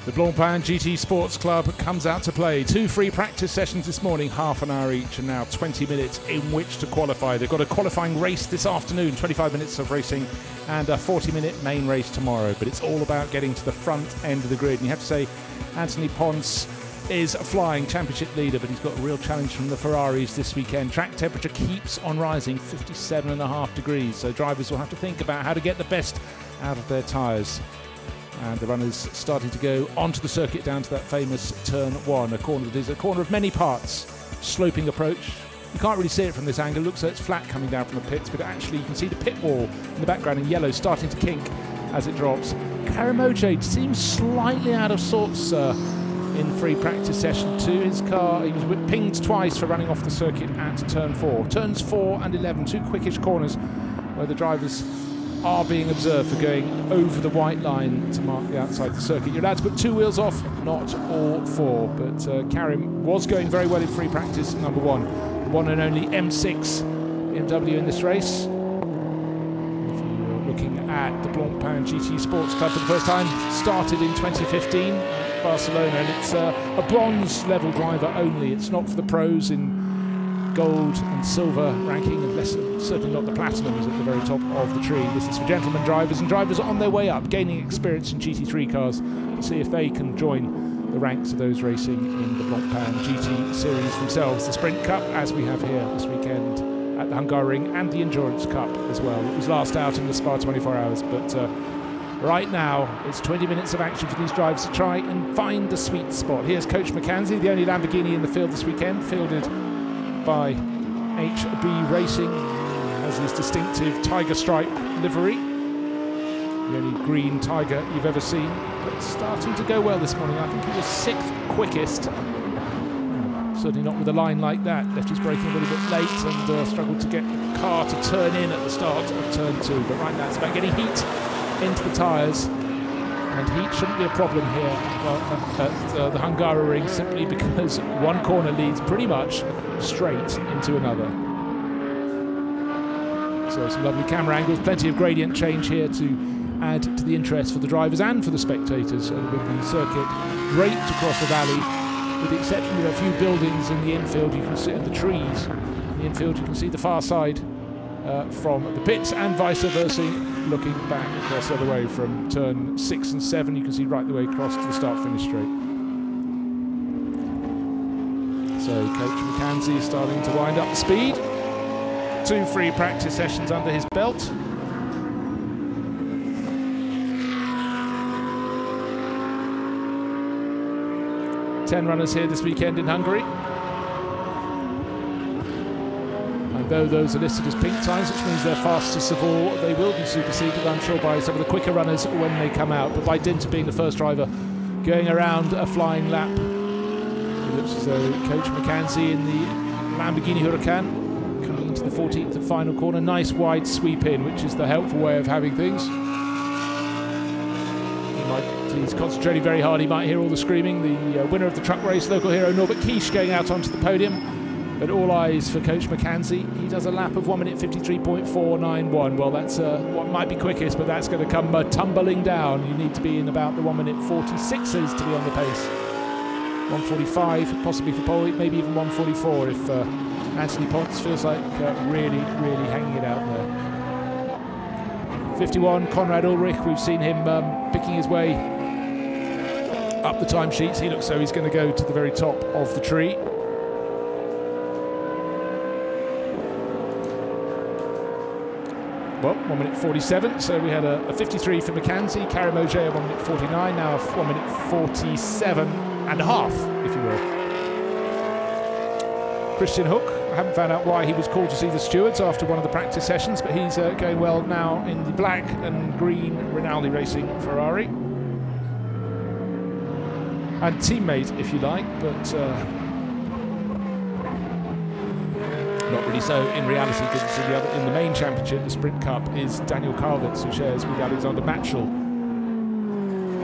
The Blancpain GT Sports Club comes out to play. 2 free practice sessions this morning, half an hour each, and now 20 minutes in which to qualify. They've got a qualifying race this afternoon, 25 minutes of racing, and a 40-minute main race tomorrow. But it's all about getting to the front end of the grid. And you have to say, Anthony Ponce is a flying championship leader, but he's got a real challenge from the Ferraris this weekend. Track temperature keeps on rising, 57.5 degrees, so drivers will have to think about how to get the best out of their tyres. And the runners starting to go onto the circuit down to that famous turn 1, a corner that is a corner of many parts, sloping approach. You can't really see it from this angle. It looks like it's flat coming down from the pits, but actually you can see the pit wall in the background in yellow starting to kink as it drops. Karim seems slightly out of sorts in free practice session 2. His car, he was pinged twice for running off the circuit at turn 4. Turns 4 and 11, 2 quickish corners where the drivers are being observed for going over the white line to mark the outside the circuit. You're allowed to put 2 wheels off, not all 4, but Karim was going very well in free practice number 1. The one and only M6 BMW in this race. If you're looking at the Blancpain GT Sports Club for the first time, started in 2015 at Barcelona, and it's a bronze level driver only. It's not for the pros in gold and silver ranking, and certainly not the platinums at the very top of the tree. This is for gentlemen drivers and drivers on their way up, gaining experience in GT3 cars to see if they can join the ranks of those racing in the Blancpain GT Series themselves. The Sprint Cup, as we have here this weekend at the Hungary, and the Endurance Cup as well. It was last out in the Spa 24 Hours, but right now it's 20 minutes of action for these drivers to try and find the sweet spot. Here's Coach McKenzie, the only Lamborghini in the field this weekend, fielded by HB Racing, has his distinctive tiger stripe livery, the only green tiger you've ever seen, but starting to go well this morning. I think he was 6th quickest, certainly not with a line like that. Left his braking a little bit late and struggled to get the car to turn in at the start of turn 2, but right now it's about getting heat into the tyres, and heat shouldn't be a problem here at the Hungary, simply because one corner leads pretty much straight into another. So some lovely camera angles, plenty of gradient change here to add to the interest for the drivers and for the spectators, and with the circuit draped across the valley, with the exception of a few buildings in the infield. You can see the trees in the infield, you can see the far side from the pits, and vice versa. Looking back across the other way from turn 6 and 7, you can see right the way across to the start-finish straight. So Coach McKenzie is starting to wind up the speed. 2 free practice sessions under his belt. Ten runners here this weekend in Hungary. Though those are listed as pink times, which means they're fastest of all, they will be superseded, I'm sure, by some of the quicker runners when they come out. But by dint of being the first driver going around a flying lap, it looks as though Coach McKenzie in the Lamborghini Huracan coming into the 14th and final corner. Nice wide sweep in, which is the helpful way of having things. He's concentrating very hard. He might hear all the screaming. The winner of the truck race, local hero Norbert Kish, going out onto the podium. But all eyes for Coach McKenzie. He does a lap of 1 minute 53.491. Well, that's what might be quickest, but that's going to come tumbling down. You need to be in about the 1 minute 46s to be on the pace. 145, possibly for pole, maybe even 144 if Anthony Ponce feels like really hanging it out there. 51, Conrad Ulrich. We've seen him picking his way up the timesheets. He looks so he's going to go to the very top of the tree. Well, 1 minute 47, so we had a 53 for McKenzie, Karim at 1 minute 49, now 1 minute 47 and a half, if you will. Christian Hook, I haven't found out why he was called to see the stewards after one of the practice sessions, but he's going well now in the black and green Rinaldi Racing Ferrari. And teammate, if you like, but not really so in reality, because in the main championship, the Sprint Cup, is Daniel Karlitz, who shares with Alexander Matchell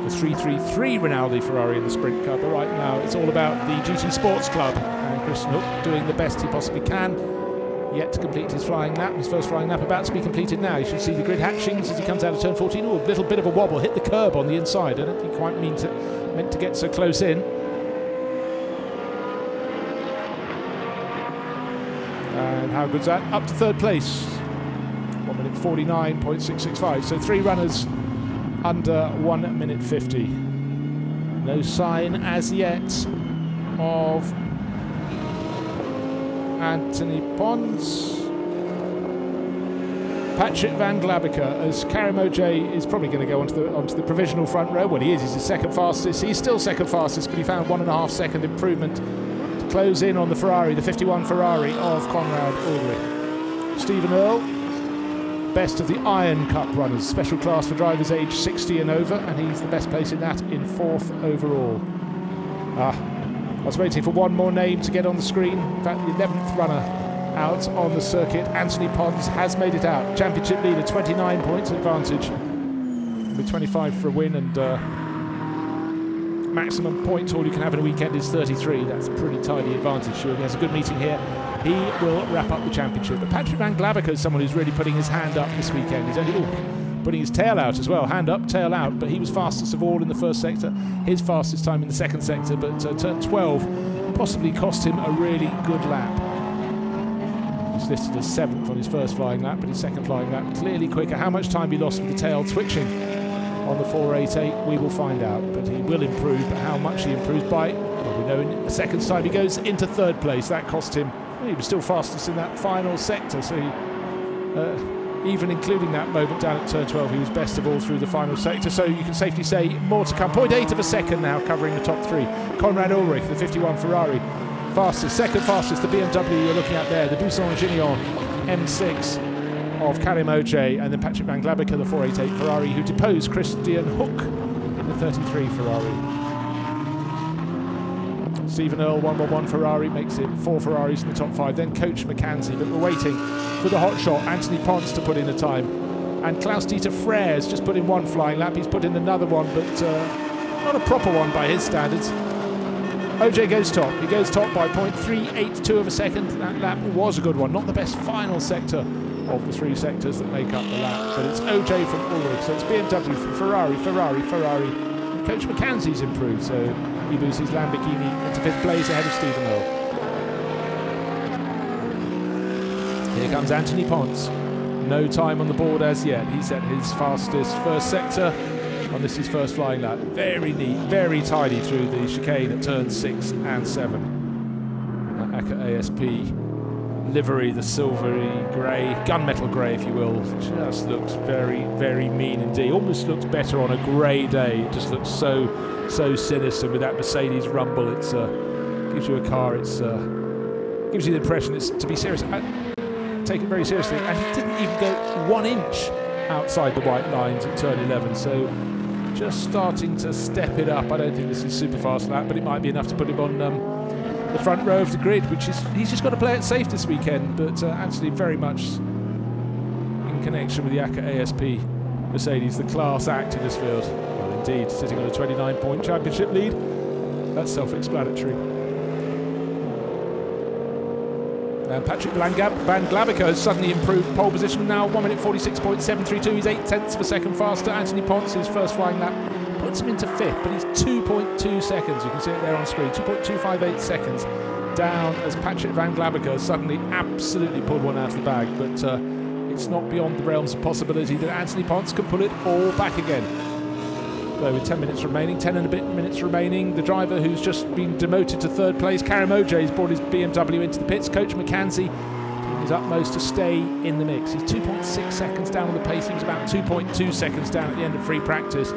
the 333 Rinaldi Ferrari in the Sprint Cup. But right now, it's all about the GT Sports Club, and Christian Hook doing the best he possibly can. yet to complete his flying lap. His first flying lap about to be completed now. You should see the grid hatchings as he comes out of turn 14. Oh, a little bit of a wobble, hit the curb on the inside. I don't think he quite meant to get so close in. And how good's that? Up to third place. 1 minute 49.665. So 3 runners under 1 minute 50. No sign as yet of Anthony Pons. Patrick Van Glabiker, as Karim Oj is probably going to go onto the provisional front row. Well, he is. He's the second fastest. He's still second fastest, but he found 1.5 second improvement to close in on the Ferrari, the 51 Ferrari of Conrad Ulrich. Stephen Earle, best of the Iron Cup runners, special class for drivers aged 60 and over, and he's the best place in that, in 4th overall. I was waiting for one more name to get on the screen. In fact, the 11th runner out on the circuit, Anthony Pons, has made it out. Championship leader, 29 points advantage, with 25 for a win, and maximum point all you can have in a weekend is 33. That's a pretty tidy advantage. Sure, he has a good meeting here. He will wrap up the championship. But Patrick Van Glabiker is someone who's really putting his hand up this weekend. He's only putting his tail out as well. Hand up, tail out. But he was fastest of all in the first sector. His fastest time in the second sector. But turn 12 possibly cost him a really good lap. He's listed as 7th on his first flying lap, but his second flying lap clearly quicker. How much time he lost with the tail twitching on the 488, we will find out. But he will improve. But how much he improves by, well, we know in a second's time he goes into third place. That cost him. He was still fastest in that final sector, so even including that moment down at turn 12, he was best of all through the final sector. So you can safely say more to come. 0.8 of a second now covering the top 3. Conrad Ulrich, the 51 Ferrari, fastest. Second fastest, the BMW you're looking at there, the Buisson-Gignon M6 of Karim Oj, and then Patrick Van Glabiker, the 488 Ferrari, who deposed Christian Hook in the 33 Ferrari. Stephen Earle, 111 Ferrari, makes it 4 Ferraris in the top 5. Then Coach McKenzie, but we're waiting for the hot shot, Anthony Pons, to put in a time. And Klaus-Dieter Frere's just put in 1 flying lap. He's put in another one, but not a proper one by his standards. Oj goes top. He goes top by 0.382 of a second. That lap was a good one. Not the best final sector of the 3 sectors that make up the lap, but it's Oj from Ulrich. So it's BMW from Ferrari. And Coach McKenzie's improved, so he moves his Lamborghini into 5th place ahead of Stephen Earle. Here comes Anthony Pons. No time on the board as yet. He set his fastest first sector on this his first flying lap. Very neat, very tidy through the chicane at turns 6 and 7. That ACA ASP livery, the silvery grey, gunmetal grey if you will, just looks very, very mean indeed. Almost looks better on a grey day. It just looks so sinister with that Mercedes rumble. It's gives you a car. It's gives you the impression it's to be serious. Take it very seriously, and he didn't even go 1 inch outside the white lines at turn 11. So just starting to step it up. I don't think this is super fast lap, but it might be enough to put him on the front row of the grid, which is, he's just got to play it safe this weekend. But actually very much in connection with the ACA ASP Mercedes, the class act in this field. Well, indeed, sitting on a 29-point championship lead. That's self-explanatory. Patrick Van Glabiker has suddenly improved pole position now, 1 minute 46.732. He's 8/10 of a second faster. Anthony Pons, his first flying lap, puts him into 5th, but he's 2.2 seconds. You can see it there on screen, 2.258 seconds down as Patrick Van Glabiker suddenly absolutely pulled one out of the bag. But it's not beyond the realms of possibility that Anthony Pons can pull it all back again. Though with 10 minutes remaining, 10 and a bit minutes remaining, the driver who's just been demoted to 3rd place, Karim Oj, has brought his BMW into the pits. Coach McKenzie doing his utmost to stay in the mix. He's 2.6 seconds down on the pace. He was about 2.2 seconds down at the end of free practice.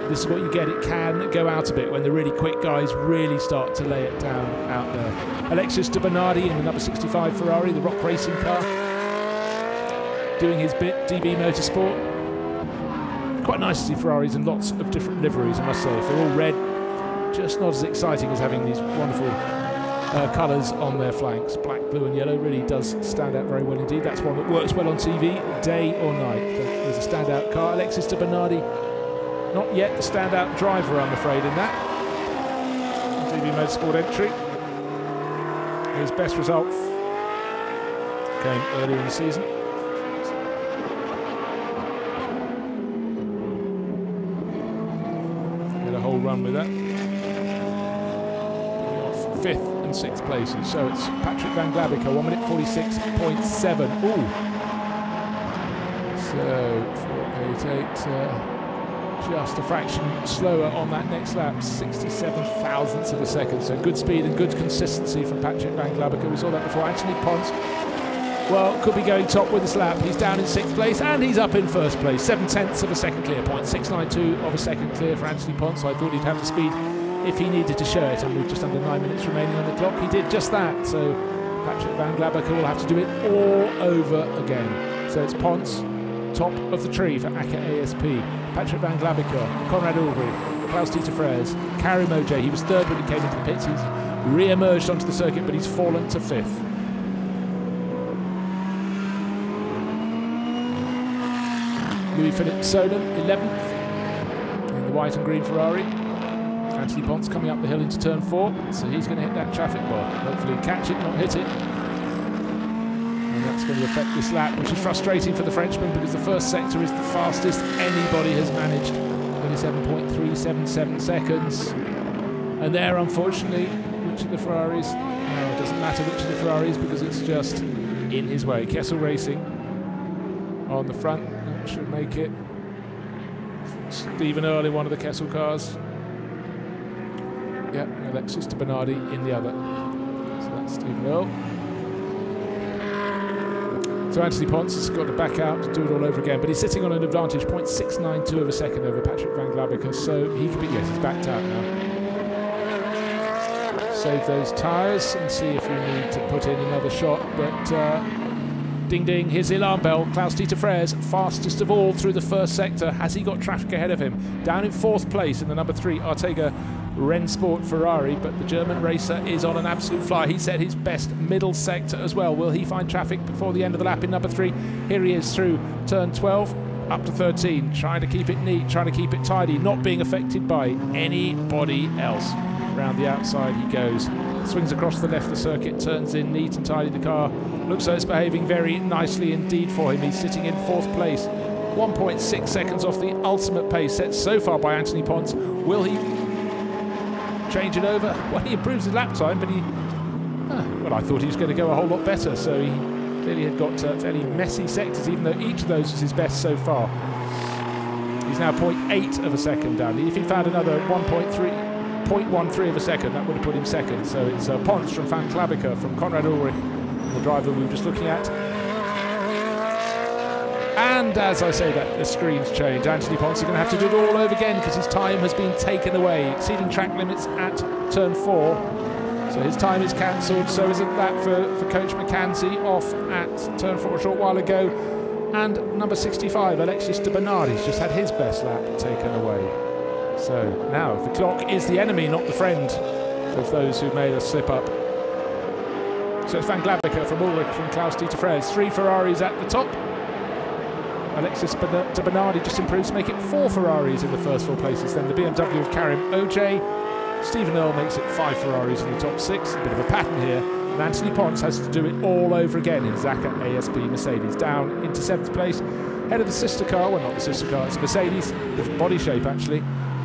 This is what you get. It can go out a bit when the really quick guys really start to lay it down out there. Alexis de Bernardi in the number 65 Ferrari, the Rock racing car, doing his bit. DB Motorsport. Quite nice to see Ferraris in lots of different liveries, I must say. If they're all red, just not as exciting as having these wonderful colours on their flanks. Black, blue and yellow really does stand out very well indeed. That's one that works well on TV, day or night. There's a standout car. Alexis de Bernardi, not yet the standout driver, I'm afraid, in that. DB Motorsport entry. His best result came earlier in the season. Had a whole run with that. Off 5th and 6th places. So it's Patrick Van Glabiker, 1 minute 46.7. Ooh. So 488. Just a fraction slower on that next lap, 67 thousandths of a second. So good speed and good consistency from Patrick Van Glabiker. We saw that before. Anthony Pons, well, could be going top with this lap. He's down in 6th place and he's up in 1st place. 7/10 of a second clear, 0.692 of a second clear for Anthony Pons. So I thought he'd have the speed if he needed to show it. And with just under 9 minutes remaining on the clock, he did just that. So Patrick Van Glabiker will have to do it all over again. So it's Pons, top of the tree for ACA ASP. Patrick Van Glabiker, Conrad Ulrich, Klaus-Dieter Freres, Karim OJ. He was 3rd when he came into the pits. He's re-emerged onto the circuit, but he's fallen to 5th. Louis-Philippe Soden, 11th in the white and green Ferrari. Anthony Pons coming up the hill into turn 4, so he's going to hit that traffic bar. Hopefully catch it, not hit it. And that's going to affect this lap, which is frustrating for the Frenchman because the first sector is the fastest anybody has managed. 27.377 seconds. And there, unfortunately, which of the Ferraris? No, it doesn't matter which of the Ferraris because it's just in his way. Kessel Racing on the front. That should make it. Stephen Earle in one of the Kessel cars. Yep, and Alexis de Bernardi in the other. So that's Stephen Earle. So Anthony Pons has got to back out to do it all over again, but he's sitting on an advantage, 0.692 of a second over Patrick Van Glabiker, so he could be, yes, he's backed out now. Save those tyres and see if we need to put in another shot, but ding ding, here's the alarm bell. Klaus-Dieter Freres, fastest of all through the first sector. Has he got traffic ahead of him? Down in 4th place in the number 3 Artega Rennsport Ferrari, but the German racer is on an absolute fly. He set his best middle sector as well. Will he find traffic before the end of the lap in number 3? Here he is through turn 12 up to 13, trying to keep it neat, trying to keep it tidy, not being affected by anybody else. Round the outside he goes, swings across the left of the circuit, turns in neat and tidy. The car looks like it's behaving very nicely indeed for him. He's sitting in 4th place, 1.6 seconds off the ultimate pace set so far by Anthony Pons. Will he change it over? Well, he improves his lap time, but well, I thought he was going to go a whole lot better, so he clearly had got fairly messy sectors, even though each of those was his best so far. He's now 0.8 of a second down. If he found another 0.13 of a second, that would have put him second. So it's Pons from Van Glabiker, from Conrad Ulrich, the driver we were just looking at. And as I say that, the screens change. Anthony Pons is going to have to do it all over again because his time has been taken away, exceeding track limits at turn 4. So his time is cancelled. So isn't that for Coach McKenzie, off at turn 4 a short while ago. And number 65, Alexis de Bernardi's just had his best lap taken away. So now the clock is the enemy, not the friend of those who made us slip up. So it's Van Glabiker from Ulrich, from Klaus-Dieter Freres. 3 Ferraris at the top. Alexis de Bernardi just improves to make it 4 Ferraris in the first 4 places. Then the BMW of Karim OJ. Stephen Earle makes it 5 Ferraris in the top 6. A bit of a pattern here. And Anthony Pons has to do it all over again in Zacher ASP Mercedes. Down into 7th place. Head of the sister car, well, not the sister car, it's Mercedes. Different body shape, actually,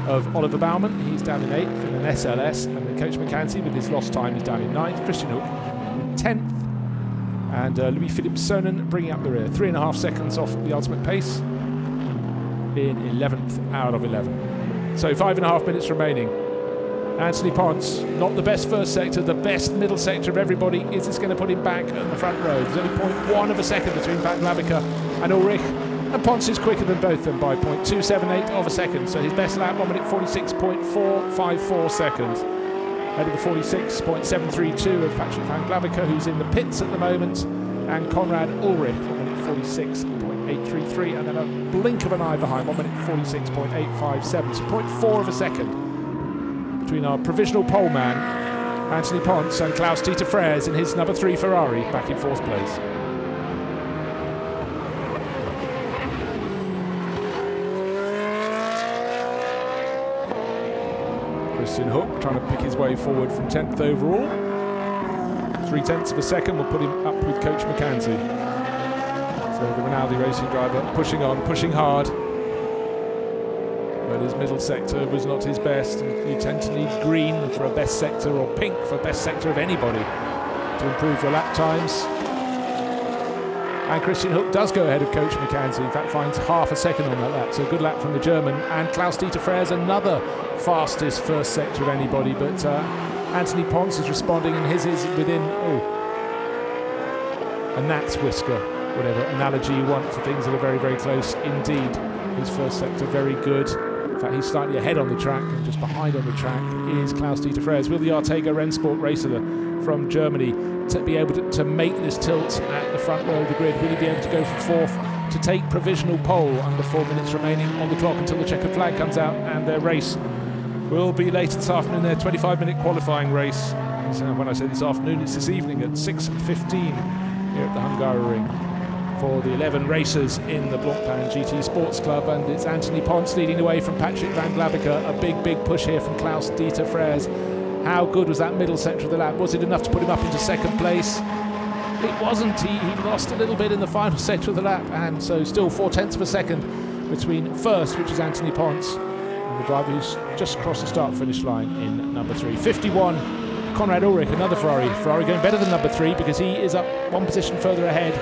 of Oliver Baumann. He's down in 8th in an SLS. And then Coach McKenzie, with his lost time, is down in 9th. Christian Hook, 10th. And Louis-Philippe Sonnen bringing up the rear. 3.5 seconds off the ultimate pace in 11th out of 11. So 5.5 minutes remaining. Anthony Pons, not the best first sector, the best middle sector of everybody. Is this going to put him back on the front row? There's only 0.1 of a second between Van Glabiker and Ulrich. And Pons is quicker than both of them by 0.278 of a second. So his best lap, 1 minute 46.454 seconds. Ahead of the 46.732 of Patrick Van Glabiker, who's in the pits at the moment, and Conrad Ulrich, 1 minute 46.833, and then a blink of an eye behind, 1 minute 46.857, so 0.4 of a second between our provisional pole man, Anthony Pons, and Klaus-Dieter Freres in his number 3 Ferrari, back in 4th place. Christian Hook trying to pick his way forward from 10th overall. 3/10 of a second will put him up with Coach McKenzie. So the Rinaldi racing driver pushing on, pushing hard. But his middle sector was not his best. You tend to need green for a best sector or pink for best sector of anybody to improve your lap times. And Christian Hook does go ahead of Coach McKenzie. In fact, finds half a second on that lap. So a good lap from the German. And Klaus-Dieter Freyr's another fastest first sector of anybody. But Anthony Ponce is responding, and his is within a gnat's whisker, whatever analogy you want for things that are very, very close indeed. His first sector very good. In fact, he's slightly ahead on the track, and just behind on the track is Klaus-Dieter Freyr's. Will the Artega Rennsport racer from Germany to be able to make this tilt at the front row of the grid? Will he be able to go for fourth to take provisional pole under 4 minutes remaining on the clock until the checkered flag comes out? And their race will be later this afternoon, their 25-minute qualifying race. So when I say this afternoon, it's this evening at 6:15 here at the Hungaroring for the 11 racers in the Blancpain GT Sports Club. And it's Anthony Ponce leading the way from Patrick van Glabeke. A big, big push here from Klaus-Dieter Freyr's. How good was that middle sector of the lap? Was it enough to put him up into second place? It wasn't. He lost a little bit in the final sector of the lap, and so still 4/10 of a second between first, which is Anthony Ponce, and the driver who's just crossed the start-finish line in number 3. 51, Konrad Ulrich, another Ferrari. Ferrari going better than number 3 because he is up one position further ahead.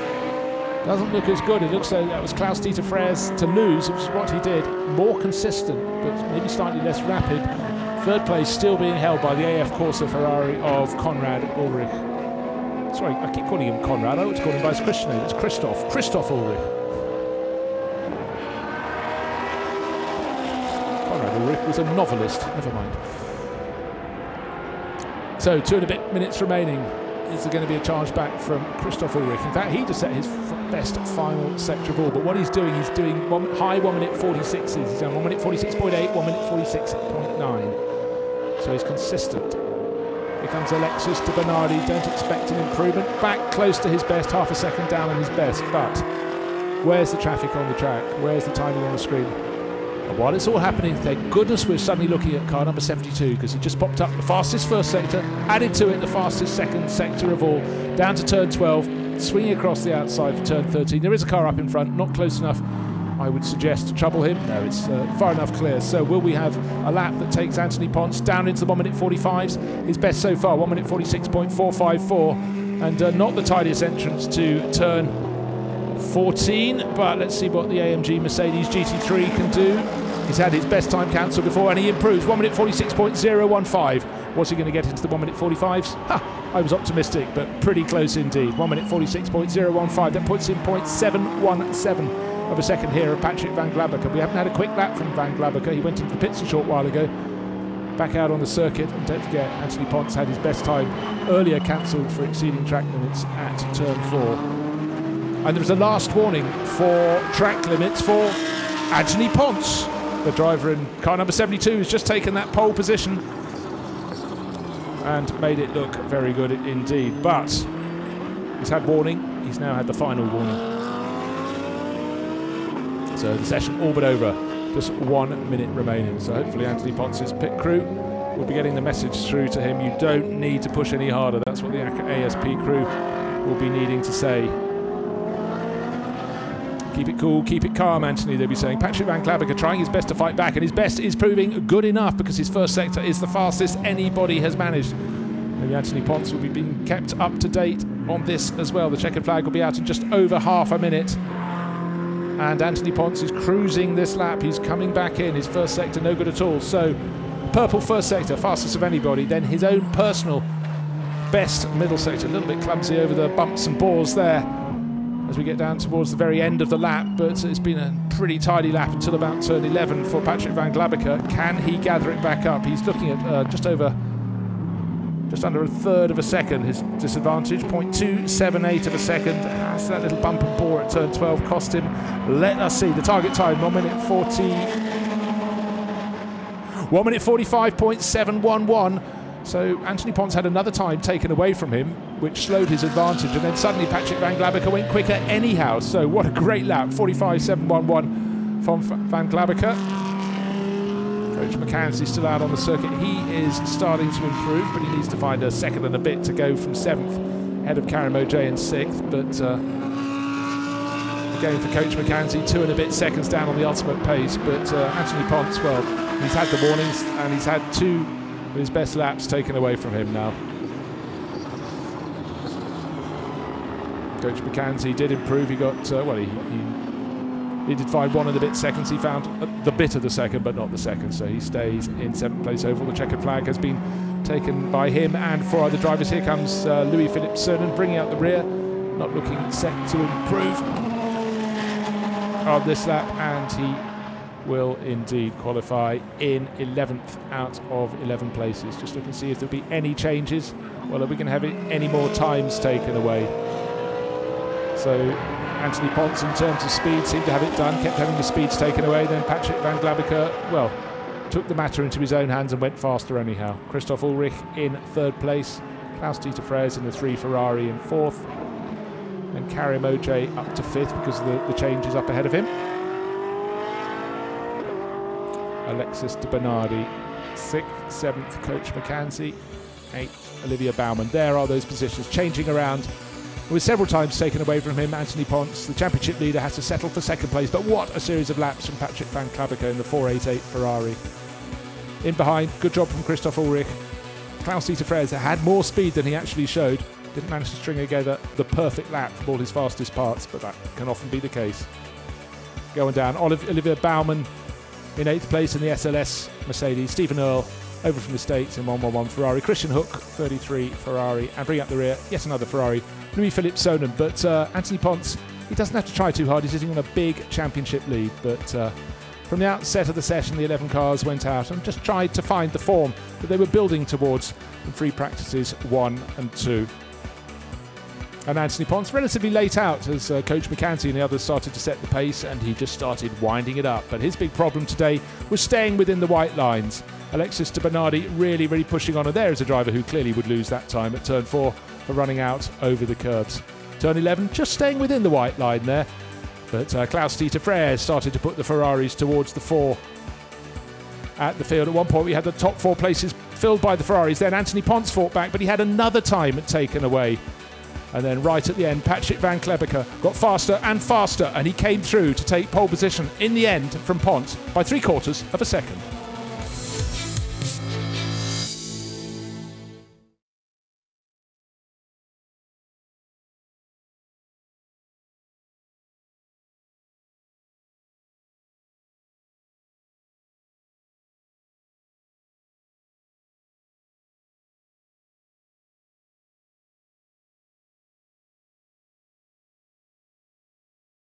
Doesn't look as good. It looks like that was Klaus-Dieter Freyr's to lose, which is what he did. More consistent, but maybe slightly less rapid. Third place still being held by the AF Corsa Ferrari of Konrad Ulrich. Sorry, I keep calling him Konrad. I ought to call him by his Christian name. It's Christoph Ulrich. Konrad Ulrich was a novelist. Never mind. So 2 and a bit minutes remaining. Is there going to be a charge back from Christoph Ulrich? In fact, he just set his best final sector of all. But what he's doing high 1 minute 46s. He's done 1 minute 46.8, 1 minute 46.9. So he's consistent. Here comes Alexis de Bernardi. Don't expect an improvement. Back close to his best, half a second down on his best. But where's the traffic on the track? Where's the timing on the screen? And while it's all happening, thank goodness we're suddenly looking at car number 72, because he just popped up the fastest first sector, added to it the fastest second sector of all, down to turn 12, swinging across the outside for turn 13. There is a car up in front, not close enough, I would suggest, to trouble him. No, it's far enough clear. So will we have a lap that takes Anthony Ponce down into the 1 minute 45s? His best so far, 1 minute 46.454, and not the tidiest entrance to turn 14, but let's see what the AMG Mercedes GT3 can do. He's had his best time cancelled before, and he improves. 1 minute 46.015. Was he going to get into the 1 minute 45s? I was optimistic, but pretty close indeed. 1 minute 46.015. That puts him 0.717 of a second here of Patrick van Glabeke. We haven't had a quick lap from van Glabeke. He went into the pits a short while ago. Back out on the circuit, and don't forget, Anthony Ponce had his best time earlier cancelled for exceeding track limits at turn 4. And there was a last warning for track limits for Anthony Ponce. The driver in car number 72 has just taken that pole position and made it look very good indeed. But he's had warning. He's now had the final warning. So the session all but over. Just 1 minute remaining. So hopefully Anthony Ponce's pit crew will be getting the message through to him. You don't need to push any harder. That's what the ASP crew will be needing to say. Keep it cool, keep it calm, Anthony, they'll be saying. Patrick van Glabeke trying his best to fight back, and his best is proving good enough because his first sector is the fastest anybody has managed. Maybe Anthony Ponce will be being kept up to date on this as well. The checkered flag will be out in just over half a minute. And Anthony Ponce is cruising this lap. He's coming back in. His first sector, no good at all. So, purple first sector, fastest of anybody. Then his own personal best middle sector. A little bit clumsy over the bumps and bores there as we get down towards the very end of the lap, but it's been a pretty tidy lap until about turn 11 for Patrick van Glabeke. Can he gather it back up? He's looking at just under a third of a second. His disadvantage, 0.278 of a second. That's that little bump and bore at turn 12 cost him. Let us see the target time, 1 minute 45.711. So Anthony Ponce had another time taken away from him, which slowed his advantage, and then suddenly Patrick van Glabeke went quicker anyhow. So what a great lap, 45.711 from van Glabeke. Coach McKenzie still out on the circuit. He is starting to improve, but he needs to find a second and a bit to go from 7th ahead of Karim Oj in 6th, but again for Coach Mackenzie, 2 and a bit seconds down on the ultimate pace. But Anthony Ponce, well, he's had the warnings and he's had 2 of his best laps taken away from him now. Coach Mackenzie did improve. He got, well, he did find 1 and a bit seconds. He found the bit of the second, but not the second. So he stays in 7th place overall. The checkered flag has been taken by him and 4 other drivers. Here comes Louis-Philippe Sonnen bringing out the rear, not looking set to improve on this lap, and he will indeed qualify in 11th out of 11 places. Just looking to see if there'll be any changes. Well, are we going to have any more times taken away? So Anthony Ponce, in terms of speed, seemed to have it done, kept having the speeds taken away. Then Patrick van Glabacker, well, took the matter into his own hands and went faster anyhow. Christoph Ulrich in 3rd place, Klaus-Dieter Freres in the 3 Ferrari in 4th, and Karim Oj up to 5th because of the changes up ahead of him. Alexis de Bernardi 6th, 7th Coach Mackenzie, 8th Olivier Baumann. There are those positions changing around. With several times taken away from him, Anthony Ponce, the championship leader, has to settle for 2nd place. But what a series of laps from Patrick van Glabacker in the 488 Ferrari. In behind, good job from Christoph Ulrich. Klaus-Dieter Freres had more speed than he actually showed. Didn't manage to string together the perfect lap from all his fastest parts, but that can often be the case. Going down, Olivier Baumann in 8th place in the SLS Mercedes. Stephen Earle over from the States in 111 Ferrari. Christian Hook, 33 Ferrari. And bring up the rear, yet another Ferrari, Louis-Philippe Sonnen. But Anthony Ponce, he doesn't have to try too hard. He's sitting on a big championship lead. But from the outset of the session, the 11 cars went out and just tried to find the form that they were building towards in free practices 1 and 2. And Anthony Ponce relatively late out as Coach Mackenzie and the others started to set the pace, and he just started winding it up. But his big problem today was staying within the white lines. Alexis de Bernardi really, really pushing on, and there is a driver who clearly would lose that time at turn 4 for running out over the curbs. Turn 11, just staying within the white line there. But Klaus-Dieter Freres started to put the Ferraris towards the 4 at the field. At one point we had the top 4 places filled by the Ferraris. Then Anthony Ponce fought back, but he had another time taken away. And then right at the end, Patrick van Glabacker got faster and faster, and he came through to take pole position in the end from Ponce by 3/4 of a second.